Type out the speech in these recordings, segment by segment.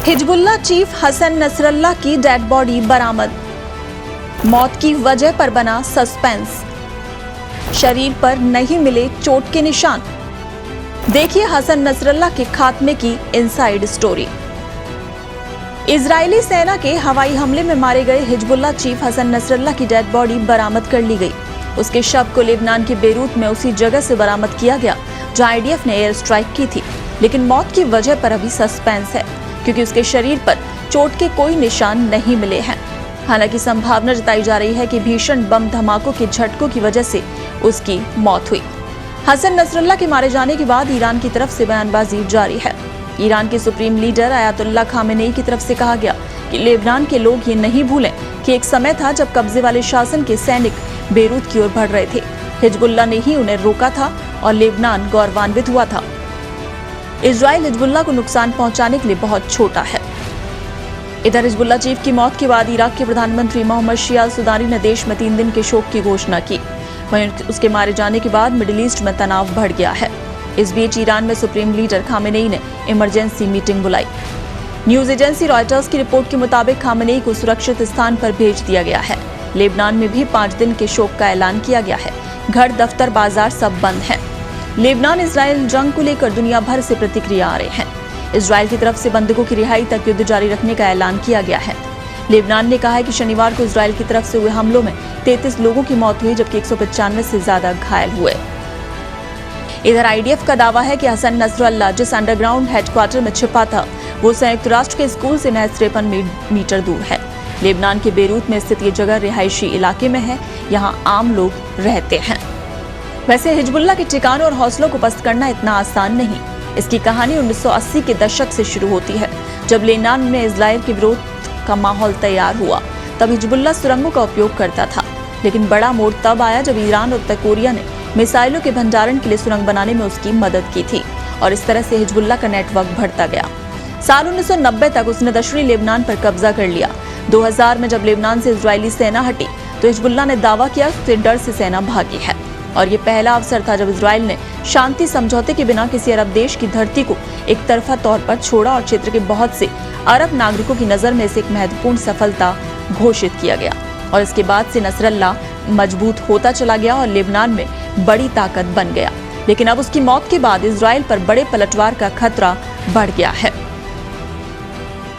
Hezbollah chief Hassan Nasrallah की dead body बरामद। मौत की वजह पर बना सस्पेंस। शरीर पर नहीं मिले चोट के निशान। देखिए हसन नसरल्लाह के खात्मे की इनसाइड स्टोरी। इजरायली सेना के हवाई हमले में मारे गए हिजबुल्लाह चीफ हसन नसरल्लाह की डेड बॉडी बरामद कर ली गई। उसके शव को लेबनान के बेरूत में उसी जगह से बरामद किया गया जहां आईडीएफ ने एयर स्ट्राइक की थी। लेकिन मौत की वजह पर अभी सस्पेंस है क्योंकि उसके शरीर पर चोट के कोई निशान नहीं मिले हैं। हालांकि संभावना जताई जा रही है कि भीषण बम धमाकों के झटकों की वजह से उसकी मौत हुई। हसन नसरल्लाह के मारे जाने के बाद ईरान की तरफ से बयानबाजी जारी है। ईरान के सुप्रीम लीडर अयातुल्लाह खामेनेई की तरफ से कहा गया कि लेबनान के लोग ये नहीं भूलें कि एक समय था जब कब्जे वाले शासन के सैनिक बेरूत की ओर बढ़ रहे थे। हिजबुल्लाह ने ही उन्हें रोका था और लेबनान गौरवान्वित हुआ था। इजराइल हिजबुल्लाह को नुकसान पहुंचाने के लिए बहुत छोटा है। इधर हिजबुल्लाह चीफ की मौत के बाद इराक के प्रधानमंत्री मोहम्मद शिया अल सुदानी ने देश में 3 दिन के शोक की घोषणा की। वहीं उसके मारे जाने के बाद मिडिल ईस्ट में तनाव बढ़ गया है। इस बीच ईरान में सुप्रीम लीडर खामेनेई ने इमरजेंसी मीटिंग बुलाई। न्यूज एजेंसी रॉयटर्स की रिपोर्ट के मुताबिक खामेनेई को सुरक्षित स्थान पर भेज दिया गया है। लेबनान में भी 5 दिन के शोक का ऐलान किया गया है। घर, दफ्तर, बाजार सब बंद हैं। लेबनान इजराइल जंग को लेकर दुनिया भर से प्रतिक्रिया आ रहे हैं। इजराइल की तरफ से बंधकों की रिहाई तक युद्ध जारी रखने का ऐलान किया गया है। लेबनान ने कहा है कि शनिवार को इजराइल की तरफ से हुए हमलों में 33 लोगों की मौत हुई जबकि 195 से ज्यादा घायल हुए। इधर आईडीएफ का दावा है कि हसन नसरल्लाह जिस अंडरग्राउंड हेडक्वार्टर में छिपा था वो संयुक्त राष्ट्र के स्कूल से महज 53 मीटर दूर है। लेबनान के बेरूत में स्थित ये जगह रिहायशी इलाके में है। यहाँ आम लोग रहते हैं। वैसे हिजबुल्लाह के ठिकानों और हौसलों को पस्त करना इतना आसान नहीं। इसकी कहानी 1980 के दशक से शुरू होती है जब लेबनान में इजराइल के विरोध का माहौल तैयार हुआ। तब हिजबुल्लाह सुरंगों का उपयोग करता था। लेकिन बड़ा मोड़ तब आया जब ईरान और उत्तर कोरिया ने मिसाइलों के भंडारण के लिए सुरंग बनाने में उसकी मदद की थी और इस तरह से हिजबुल्लाह का नेटवर्क बढ़ता गया। साल 1990 तक उसने दक्षिणी लेबनान पर कब्जा कर लिया। 2000 में जब लेबनान से इजरायली सेना हटी तो हिजबुल्लाह ने दावा किया उसके डर से सेना भागी है। और ये पहला अवसर था जब इजराइल ने शांति समझौते के बिना किसी अरब देश की धरती को एक तरफा तौर पर छोड़ा और क्षेत्र के बहुत से अरब नागरिकों की नजर में इसे एक महत्वपूर्ण सफलता घोषित किया गया। और इसके बाद से नसरल्लाह मजबूत होता चला गया और लेबनान में बड़ी ताकत बन गया। लेकिन अब उसकी मौत के बाद इजराइल पर बड़े पलटवार का खतरा बढ़ गया है।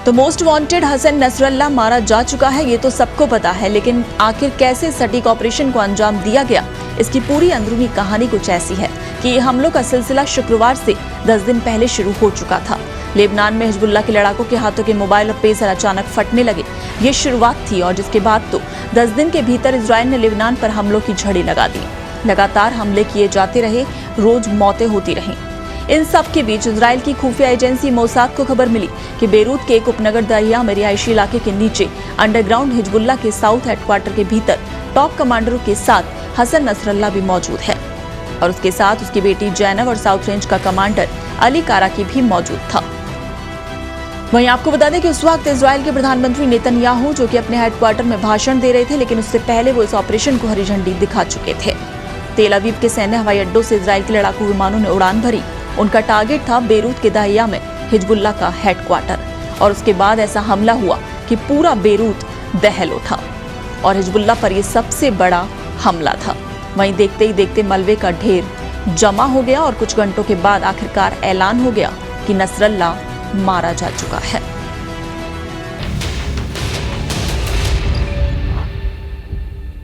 तो मोस्ट वांटेड हसन नसरल्लाह मारा जा चुका है, ये तो सबको पता है। लेकिन आखिर कैसे सटीक ऑपरेशन को अंजाम दिया गया, इसकी पूरी अंदरूनी कहानी कुछ ऐसी है कि ये हमलों का सिलसिला शुक्रवार से 10 दिन पहले शुरू हो चुका था। लेबनान में हिजबुल्लाह के लड़ाकों के हाथों के मोबाइल और पेसर अचानक फटने लगे। ये शुरुआत थी और जिसके बाद तो 10 दिन के भीतर इजराइल ने लेबनान पर हमलों की झड़ी लगा दी। लगातार हमले किए जाते रहे, रोज मौतें होती रहीं। इन सब के बीच इजराइल की खुफिया एजेंसी मोसाद को खबर मिली कि बेरूत के एक उपनगर दाहिया में रिहायशी इलाके के नीचे अंडरग्राउंड हिजबुल्लाह के साउथ हेडक्वार्टर के भीतर टॉप कमांडरों के साथ हसन नसरल्लाह भी मौजूद है और उसके साथ उसकी बेटी जैनब और साउथ रेंज का कमांडर अली काराकी भी मौजूद था। वहीं आपको बता दें कि उस वक्त इजराइल के प्रधानमंत्री नेतन्याहू जो कि अपने हेडक्वार्टर में भाषण दे रहे थे, लेकिन उससे पहले वो इस ऑपरेशन को हरी झंडी दिखा चुके थे। तेल अवीव के सैन्य हवाई अड्डों से इजराइल के लड़ाकू विमानों ने उड़ान भरी। उनका टारगेट था बेरूत के दाहिया में हिजबुल्लाह का हेडक्वार्टर। और उसके बाद ऐसा हमला हुआ कि पूरा बेरूत दहल उठा और हिजबुल्लाह पर यह सबसे बड़ा हमला था। वहीं देखते ही देखते मलबे का ढेर जमा हो गया और कुछ घंटों के बाद आखिरकार ऐलान हो गया कि नसरल्लाह मारा जा चुका है।